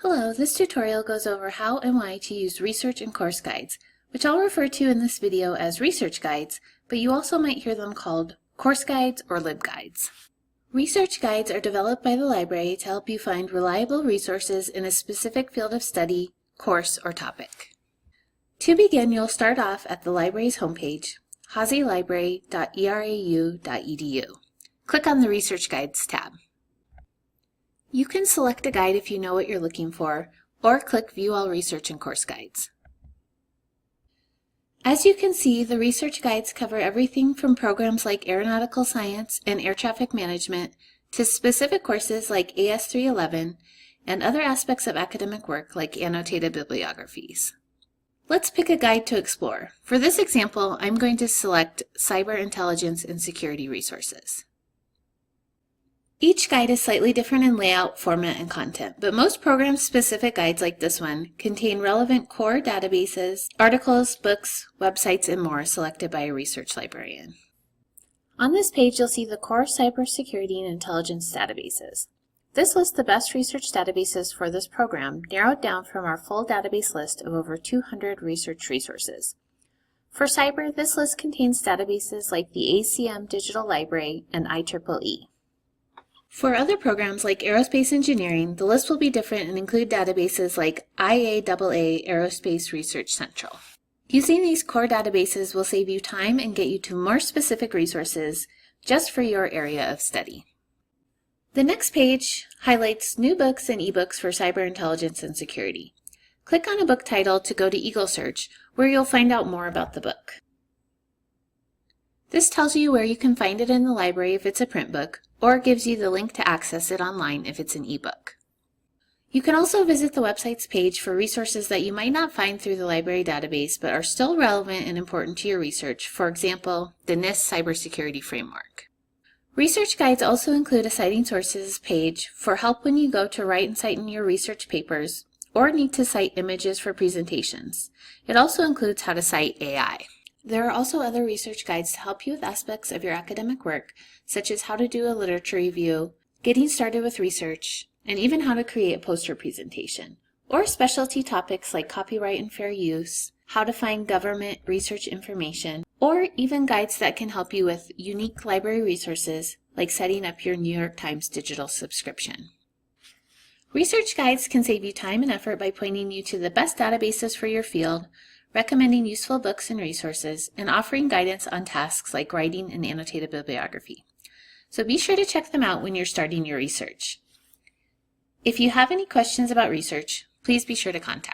Hello, this tutorial goes over how and why to use research and course guides, which I'll refer to in this video as research guides, but you also might hear them called course guides or LibGuides. Research guides are developed by the library to help you find reliable resources in a specific field of study, course, or topic. To begin, you'll start off at the library's homepage, hazylibrary.erau.edu. Click on the Research Guides tab. You can select a guide if you know what you're looking for, or click View All Research and Course Guides. As you can see, the research guides cover everything from programs like aeronautical science and air traffic management to specific courses like AS311 and other aspects of academic work like annotated bibliographies. Let's pick a guide to explore. For this example, I'm going to select Cyber Intelligence and Security Resources. Each guide is slightly different in layout, format, and content, but most program-specific guides like this one contain relevant core databases, articles, books, websites, and more selected by a research librarian. On this page, you'll see the core cybersecurity and intelligence databases. This lists the best research databases for this program, narrowed down from our full database list of over 200 research resources. For cyber, this list contains databases like the ACM Digital Library and IEEE. For other programs like aerospace engineering, the list will be different and include databases like IAAA Aerospace Research Central. Using these core databases will save you time and get you to more specific resources just for your area of study. The next page highlights new books and ebooks for cyber intelligence and security. Click on a book title to go to Eagle Search, where you'll find out more about the book. This tells you where you can find it in the library if it's a print book, or gives you the link to access it online if it's an ebook. You can also visit the website's page for resources that you might not find through the library database but are still relevant and important to your research, for example, the NIST Cybersecurity Framework. Research guides also include a Citing Sources page for help when you go to write and cite in your research papers, or need to cite images for presentations. It also includes how to cite AI. There are also other research guides to help you with aspects of your academic work, such as how to do a literature review, getting started with research, and even how to create a poster presentation, or specialty topics like copyright and fair use, how to find government research information, or even guides that can help you with unique library resources like setting up your New York Times digital subscription. Research guides can save you time and effort by pointing you to the best databases for your field, recommending useful books and resources, and offering guidance on tasks like writing an annotated bibliography. So be sure to check them out when you're starting your research. If you have any questions about research, please be sure to contact me.